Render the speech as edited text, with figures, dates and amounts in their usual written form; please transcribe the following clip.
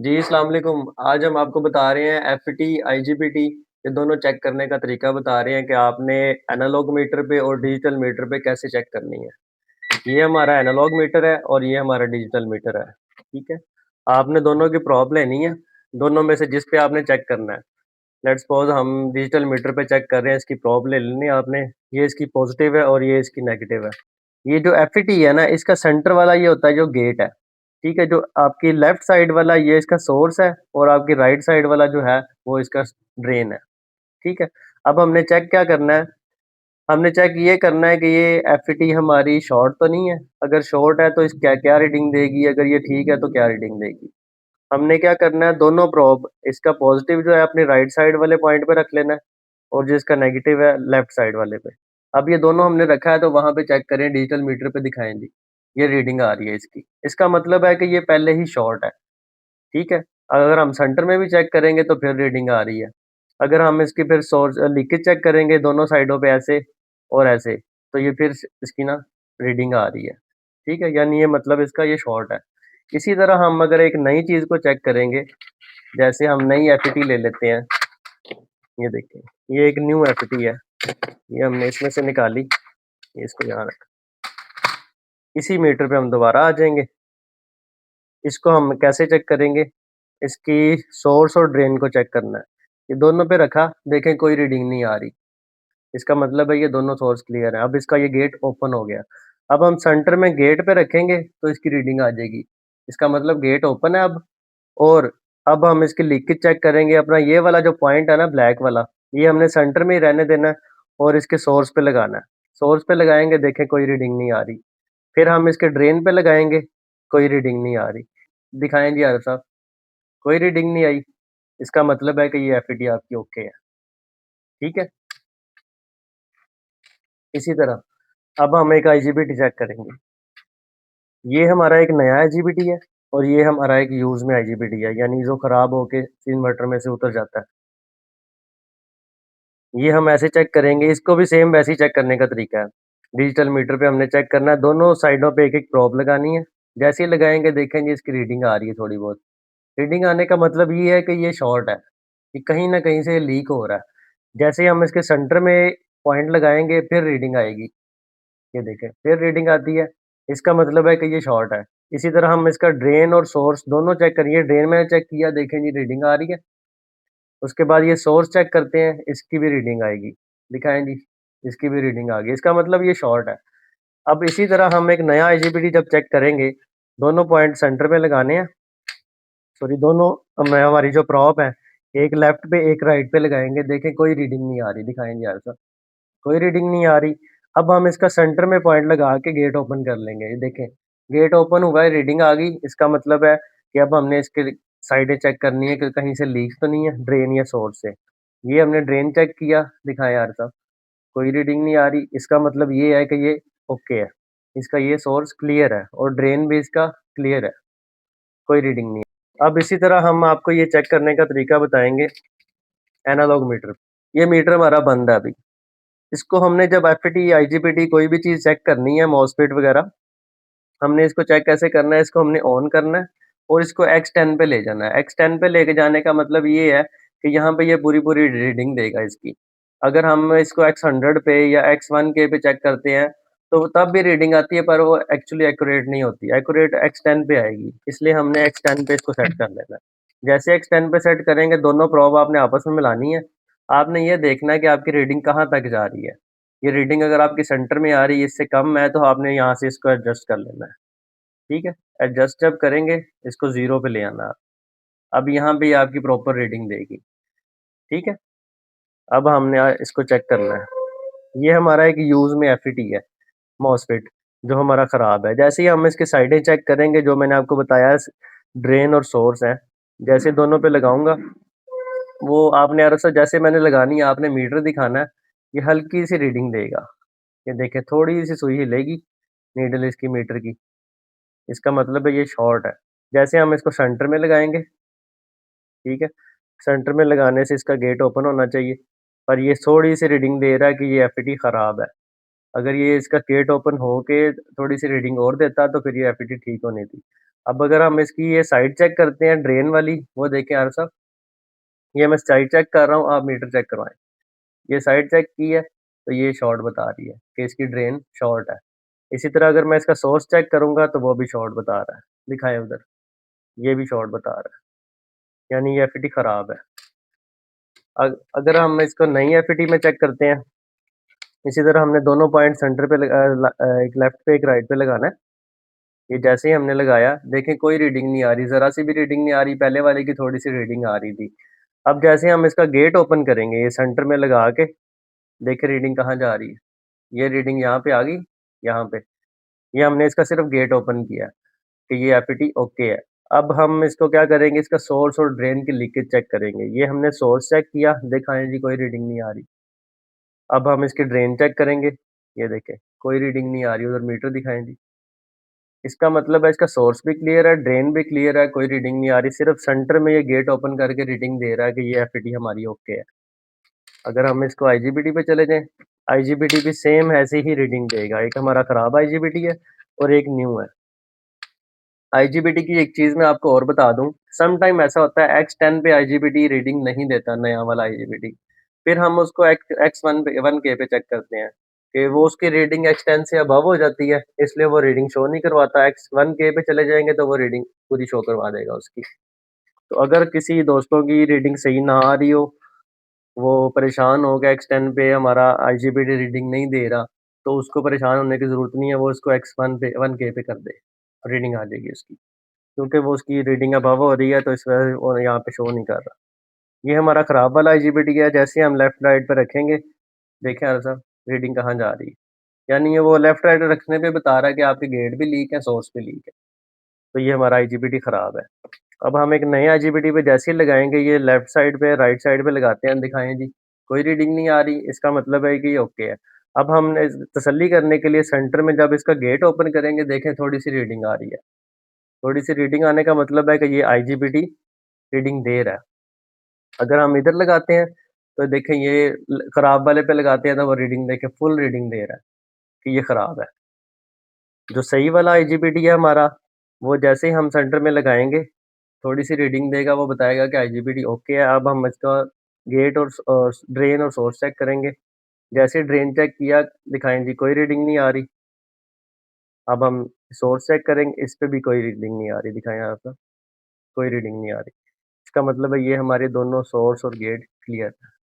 जी, अस्सलाम वालेकुम। आज हम आपको बता रहे हैं एफईटी, आईजीबीटी ये दोनों चेक करने का तरीका बता रहे हैं कि आपने एनालॉग मीटर पे और डिजिटल मीटर पे कैसे चेक करनी है। ये हमारा एनालॉग मीटर है और ये हमारा डिजिटल मीटर है, ठीक है? आपने दोनों की प्रोब लेनी है, दोनों में से जिस पे आपने चेक करना है। लेट्स सपोज़ हम डिजिटल मीटर पे चेक कर रहे हैं, इसकी प्रोब ले लेनी है आपने, ये इसकी पॉज़िटिव है और ये इसकी नेगेटिव है। ये जो एफईटी है ना, इसका सेंटर वाला ये होता है जो गेट है, ठीक है? जो आपकी लेफ्ट साइड वाला ये इसका सोर्स है और आपकी राइट साइड वाला जो है, वो इसका ड्रेन है, ठीक है? अब हमने चेक क्या करना है, हमने चेक ये करना है कि ये एफईटी हमारी शॉर्ट तो नहीं है? अगर शॉर्ट है तो इस क्या-क्या रीडिंग देगी? अगर ये ठीक है तो क्या रीडिंग देगी? हमने क्या करना है, दोनों प्रोब इसका पॉज़िटिव जो है अपनी राइट साइड वाले पॉइंट पे रख लेना है और जो इसका नेगेटिव है लेफ्ट साइड वाले पे। अब ये दोनों हमने रखा है तो वहाँ पे चेक करें, डिजिटल मीटर पे दिखाएँ जी, ये रीडिंग आ रही है इसकी। इसका मतलब है कि ये पहले ही शॉर्ट है, ठीक है? अगर हम सेंटर में भी चेक करेंगे तो फिर रीडिंग आ रही है। अगर हम इसकी फिर सोर्स लीकेज चेक करेंगे दोनों साइडों पे ऐसे और ऐसे, तो ये फिर इसकी ना रीडिंग आ रही है, ठीक है? यानी ये मतलब इसका ये शॉर्ट है। इसी तरह हम अगर एक नई चीज़ को चेक करेंगे, जैसे हम नई एफईटी ले लेते हैं, ये देखिए, ये एक न्यू एफईटी है, ये हमने इसमें से निकाली, ये इसको यहाँ रखा। इसी मीटर पे हम दोबारा आ जाएँगे, इसको हम कैसे चेक करेंगे? इसकी सोर्स और ड्रेन को चेक करना है। ये दोनों पे रखा, देखें कोई रीडिंग नहीं आ रही, इसका मतलब है ये दोनों सोर्स क्लियर हैं। अब इसका ये गेट ओपन हो गया। अब हम सेंटर में गेट पे रखेंगे तो इसकी रीडिंग आ जाएगी। इसका मतलब गेट ओपन है अब। और अब हम इसकी लीकेज चेक करेंगे, अपना ये वाला जो पॉइंट है ना ब्लैक वाला, ये हमने सेंटर में ही रहने देना है और इसके सोर्स पे लगाना है। सोर्स पे लगाएँगे, देखें कोई रीडिंग नहीं आ रही। फिर हम इसके ड्रेन पे लगाएँगे, कोई रीडिंग नहीं आ रही। दिखाएँ जी आरिफ साहब, कोई रीडिंग नहीं आई। इसका मतलब है कि ये एफईटी आपकी ओके है, ठीक है? इसी तरह अब हम एक आईजीबीटी चेक करेंगे। ये हमारा एक नया आईजीबीटी है और ये हमारा एक यूज़ में आईजीबीटी है, यानी जो खराब होके इन्वर्टर में से उतर जाता है। ये हम ऐसे चेक करेंगे, इसको भी सेम वैसे ही चेक करने का तरीका है। डिजिटल मीटर पे हमने चेक करना है, दोनों साइडों पे एक-एक प्रोब लगानी है। जैसे ही लगाएँगे देखेंगे इसकी रीडिंग आ रही है थोड़ी बहुत। रीडिंग आने का मतलब ये है कि ये शॉर्ट है, कि कहीं न कहीं से लीक हो रहा है। जैसे ही हम इसके सेंटर में पॉइंट लगाएँगे फिर रीडिंग आएगी। ये देखें, फिर रीडिंग आती है, इसका मतलब है कि ये शॉर्ट है। इसी तरह हम इसका ड्रेन और सोर्स दोनों चेक करिए, ड्रेन मैंने चेक किया, देखें जी रीडिंग आ रही है। उसके बाद ये सोर्स चेक करते हैं, इसकी भी रीडिंग आएगी। दिखाएँ जी, इसकी भी रीडिंग आ गई, इसका मतलब ये शॉर्ट है। अब इसी तरह हम एक नया आईजीबीटी जब चेक करेंगे, दोनों पॉइंट सेंटर में लगाने हैं, सॉरी दोनों मैं हमारी जो प्रोब है, एक लेफ्ट पे एक राइट पे लगाएँगे, देखें कोई रीडिंग नहीं आ रही, दिखाएँ जी आंसर। कोई रीडिंग नहीं आ रही। अब हम इसका सेंटर में पॉइंट लगा के गेट ओपन कर लेंगे। ये देखें, गेट ओपन हुआ है, रीडिंग आ गई। इसका मतलब है कि अब हमने इसकी साइडें चेक करनी है कि कहीं से लीक तो नहीं है, ड्रेन या सोर्स से। ये हमने ड्रेन चेक किया, दिखाएँ यार साहब, कोई रीडिंग नहीं आ रही। इसका मतलब ये है कि ये ओके है। इसका ये सोर्स क्लियर है और ड्रेन भी इसका क्लियर है, कोई रीडिंग नहीं है। अब इसी तरह हम आपको ये चेक करने का तरीका बताएँगे एनालॉग मीटर। ये मीटर हमारा बंद है अभी। इसको हमने जब एफईटी, आईजीबीटी कोई भी चीज़ चेक करनी है, मॉसफेट वगैरह, हमने इसको चेक कैसे करना है, इसको हमने ऑन करना है और इसको X10 पे ले जाना है। X10 पे लेके जाने का मतलब ये है कि यहाँ पे ये पूरी-पूरी रीडिंग देगा इसकी। अगर हम इसको X100 पे या X1K पे चेक करते हैं, तो तब भी रीडिंग आती है पर वो एक्चुअली एक्यूरेट नहीं होती, एक्यूरेट X10 पे आएगी। इसलिए हमने X10 पे इसको सेट कर लेना है। जैसे X10 पे सेट करेंगे, दोनों प्रोब आपने आपस में मिलानी है। आपने ये देखना है कि आपकी रीडिंग कहाँ तक जा रही है। ये रीडिंग अगर आपकी सेंटर में आ रही है, इससे कम है, तो आपने यहाँ से इसको एडजस्ट कर लेना है, ठीक है? एडजस्ट जब करेंगे, इसको 0 पे ले आना आप। अब यहाँ पे ये आपकी प्रॉपर रीडिंग देगी, ठीक है? अब हमने इसको चेक करना है। ये हमारा एक यूज़ में एफईटी है, मॉसफेट, जो हमारा ख़राब है। जैसे ही हम इसकी साइडें चेक करेंगे, जो मैंने आपको बताया ड्रेन और सोर्स है, जैसे दोनों पे लगाऊँगा, वो आपने जैसे मैंने लगानी है, आपने मीटर दिखाना है, ये हल्की-सी रीडिंग देगा। ये देखें, थोड़ी-सी सुई हिलेगी, नीडल इसकी मीटर की, इसका मतलब है ये शॉर्ट है। जैसे हम इसको सेंटर में लगाएँगे, ठीक है? सेंटर में लगाने से इसका गेट ओपन होना चाहिए, पर ये थोड़ी-सी रीडिंग दे रहा है कि ये एफईटी खराब है। अगर ये इसका गेट ओपन होके थोड़ी-सी रीडिंग और देता तो फिर ये एफईटी ठीक होनी थी। अब अगर हम इसकी ये साइड चेक करते हैं ड्रेन वाली, वो देखें यार साहब, ये मैं साइड चेक कर रहा हूँ, आप मीटर चेक करवाएँ। ये साइड चेक की है, तो ये शॉर्ट बता रही है कि इसकी ड्रेन शॉर्ट है। इसी तरह अगर मैं इसका सोर्स चेक करूँगा तो वो भी शॉर्ट बता रहा है। दिखाएँ उधर, ये भी शॉर्ट बता रहा है, यानी ये एफईटी खराब है। अगर हम इसको नई एफईटी में चेक करते हैं, इसी तरह हमने दोनों पॉइंट सेंटर पे एक लेफ्ट पे एक राइट पे लगाना है। ये जैसे ही हमने लगाया, देखें कोई रीडिंग नहीं आ रही, ज़रा-सी भी रीडिंग नहीं आ रही, पहले वाले की थोड़ी-सी रीडिंग आ रही थी। अब जैसे हम इसका गेट ओपन करेंगे, ये सेंटर में लगा के, देखें रीडिंग कहाँ जा रही है। ये रीडिंग यहाँ पे आ गई, यहाँ पे। ये हमने इसका सिर्फ़ गेट ओपन किया है कि ये एफईटी ओके है। अब हम इसको क्या करेंगे, इसका सोर्स और ड्रेन की लीकेज चेक करेंगे। ये हमने सोर्स चेक किया, दिखाएँ जी कोई रीडिंग नहीं आ रही। अब हम इसकी ड्रेन चेक करेंगे, ये देखें, कोई रीडिंग नहीं आ रही, उधर मीटर दिखाएँ जी। इसका मतलब है इसका सोर्स भी क्लियर है, ड्रेन भी क्लियर है, कोई रीडिंग नहीं आ रही, सिर्फ़ सेंटर में ये गेट ओपन करके रीडिंग दे रहा है कि ये एफईटी हमारी ओके है। अगर हम इसको आईजीबीटी पे चले जाएँ, आईजीबीटी भी सेम ऐसे ही रीडिंग देगा, एक हमारा खराब आईजीबीटी है और एक न्यू है। आईजीबीटी की एक चीज़ मैं आपको और बता दूँ, सम टाइम ऐसा होता है X10 पे आईजीबीटी रीडिंग नहीं देता नया वाला आईजीबीटी। फिर हम उसको X1 पे 1K पे चेक करते हैं, कि वो उसकी रीडिंग X10 से अबव हो जाती है, इसलिए वो रीडिंग शो नहीं करवाता। X1K पे चले जाएँगे तो वो रीडिंग पूरी शो करवा देगा उसकी। तो अगर किसी दोस्तों की रीडिंग सही ना आ रही हो, वो परेशान हो गया X10 पे हमारा आईजीबीटी रीडिंग नहीं दे रहा, तो उसको परेशान होने की ज़रूरत नहीं है, वो इसको X1 पे 1K पे कर दे, रीडिंग आ जाएगी उसकी। क्योंकि वो उसकी रीडिंग अबव हो रही है तो इस वजह से वो यहाँ पे शो नहीं कर रहा। ये हमारा खराब वाला आईजीबीटी है, जैसे ही हम लेफ्ट राइट पे रखेंगे, देखें यार साहब रीडिंग कहाँ जा रही है। यानी ये वो लेफ्ट राइट रखने पे बता रहा है कि आपके गेट भी लीक है, सोर्स भी लीक है। तो ये हमारा आईजीबीटी खराब है। अब हम एक नए आईजीबीटी पे जैसे ही लगाएँगे, ये लेफ्ट साइड पे, राइट साइड पे लगाते हैं, दिखाएँ जी, कोई रीडिंग नहीं आ रही, इसका मतलब है कि ये ओके है। अब हमने तसल्ली करने के लिए सेंटर में जब इसका गेट ओपन करेंगे, देखें थोड़ी-सी रीडिंग आ रही है। थोड़ी-सी रीडिंग आने का मतलब है कि ये आईजीबीटी रीडिंग दे रहा है। अगर हम इधर लगाते हैं, तो देखें ये खराब वाले पे लगाते हैं तो वो रीडिंग देखें फुल रीडिंग दे रहा है कि ये खराब है। जो सही वाला आईजीबीटी है हमारा, वो जैसे ही हम सेंटर में लगाएँगे, थोड़ी-सी रीडिंग देगा, वो बताएगा कि आईजीबीटी ओके है। अब हम इसका गेट और ड्रेन और सोर्स चेक करेंगे। जैसे ही ड्रेन चेक किया, दिखाएँ जी कोई रीडिंग नहीं आ रही। अब हम सोर्स चेक करेंगे, इस पे भी कोई रीडिंग नहीं आ रही, दिखाएँ आप, कोई रीडिंग नहीं आ रही। इसका मतलब है ये हमारे दोनों सोर्स और गेट क्लियर है।